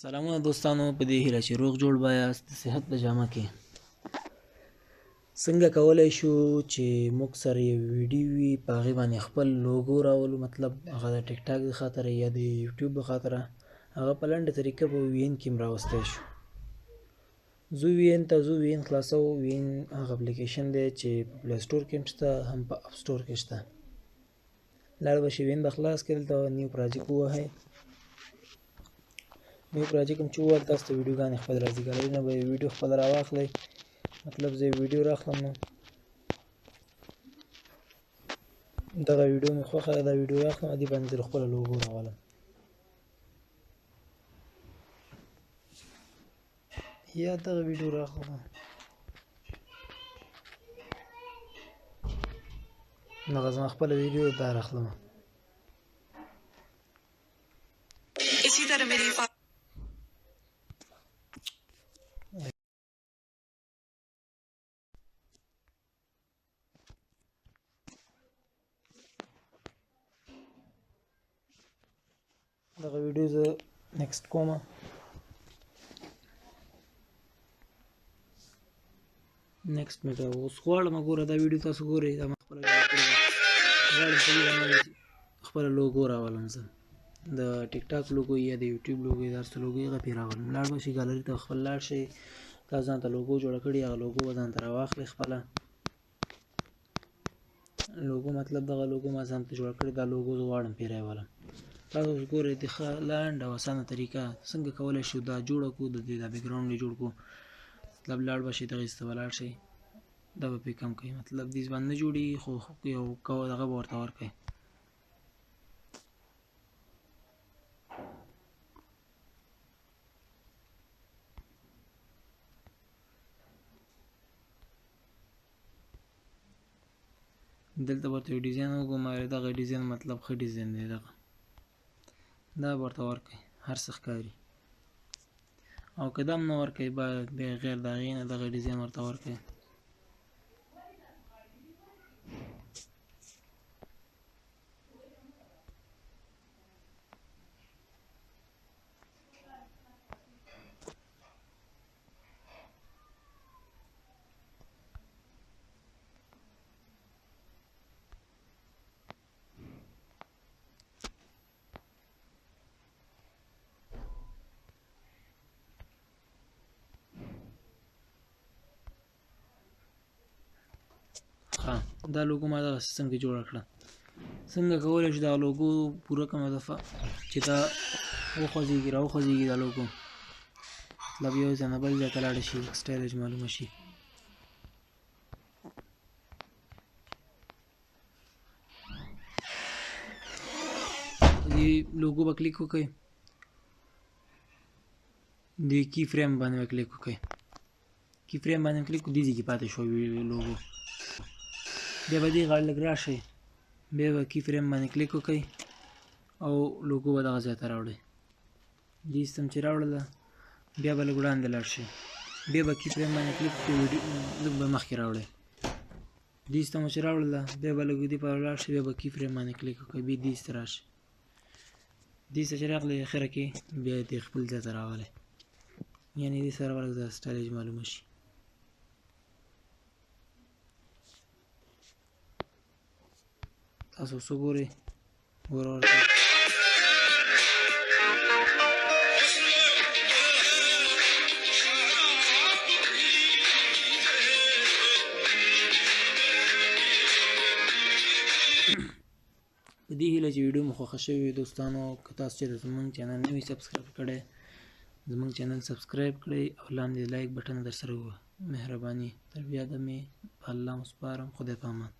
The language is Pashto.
سلامونه دوستانو، په دې هیله چې روغ جوړ بایاست. د صحت په جامه کې څنګه کولی شو چې موږ سره یو ویډیو وي، په هغې باندې خپل لوګو راولو، مطلب هغه د ټیک ټاک د خاطره یا د یوټیوب د خاطره هغه په لنډه طریقه په وین کې هم راوستی شو. زه وین خلاصوو. وین هغه اپلیکیشن دی چې په پلی سټور کې هم شته، هم په اپ سټور کې شته. لاړ به شئ، وین به خلاص کړئ، دلته نیو پراجیکټ ووهئ. نیو پراجیکټ هم چې ووهل، تاسو ته ویډیوګانې خپل راځي. ګالري نه به یو ویډیو خپل راواخلئ، مطلب زه یو ویډیو راخلم، نو دغه ویډیو مې خوښه ده، دا ویډیو راخلم، دې باندې زه خپله لوګو راولم. یا دغه ویډیو راخلم، دغه زما خپله ویډیو دا راخلم. دغه ویډیو زه نیکسټ کوم. نیکسټ مې کوه. اوس غواړم ګوره دا ویډیو تاسو ګورئ، دا ما خپله ویډیو کړې ده. غواړم په دې باندې خپله لوګو راولم، زه د ټیک ټاک لوګو یا د یوټیوب لوګو یا د هر څه لوګو هغه پرې راولم. لاړ به شئ ګالري ته، خپل لاړ شئ، تاسو ځان ته لوګو جوړه کړې، هغه لوګو به ځان ته راواخلئ. خپله لوګو مطلب دغه لوګو ما ځان ته جوړه کړې، دا لوګو زه غواړم پرې راولم. تاسو اوس ګورئ د ښه لنډ او اسانه طریقه څنګه کولی شو دا جوړه کړو، د دې دا بیکګراونډ یې جوړ کړو. مطلب لاړ به شئ، دغې ته به لاړ شئ، دا به پرې کم کړئ، مطلب دې باندې نه جوړېږي، خو یو دغه به ورته ورکړئ. دلته ورته یو ډیزاین وګورئ، دغه ډیزاین مطلب ښه ډیزاین دی، دغه دا به ورته ورکړئ، هر څه ښکاري. او که دا هم نه ورکوئ، بغیر د هغې نه دغه ډیزاین ورته ورکړئ. دا لوګو ما دغسې څنګه جوړه کړه. څنګه کولی شو دا لوګو پوره کومه دفعه چې دا وخوځېږي راوخوځېږي دا لوګو، مطلب یو ځای نه بل ځای ته لاړه شي، سټایل معلومه شي. دې لوګو به کلیک وکړئ، دې کی فریم باندې به کلیک وکړئ. کی فریم باندې کلیک کړئ، دې ځای کې پاتې شو لوګو. بیا به دې غاړه لږ راشئ، بیا به کی فریم باندې کلیک وکړئ او لوګو به دغه ځای ته راوړئ. دې سیستم چې راوړله، بیا به لږ وړاندې لاړ شئ، بیا به کی فریم باندې کلیک وکړئ، لږ به مخکې راوړئ. دې سیستم چې راوړله، بیا به لږ دې پورې لاړ شئ، بیا به کی فریم باندې کلیک وکړئ، بیا دې ته راشئ. دې ته چې راغلئ، اخره کې بیا دې خپل ځای ته راولئ، یعنې دې سره به لږ د سټایل معلومه شي. تاسو څه ګورئ، ګوره ورته په دې هیله چې ویډیو مو خوښه شوې وي دوستانو. که تاسو چېرته زموږ چینل نه وي سبسکرایب کړی، زموږ چینل سبسکرایب کړئ او لاندې لایک بټن در سره ووهئ. مهرباني. تر بیا دمې په الله مو سپارم. خدای په امان.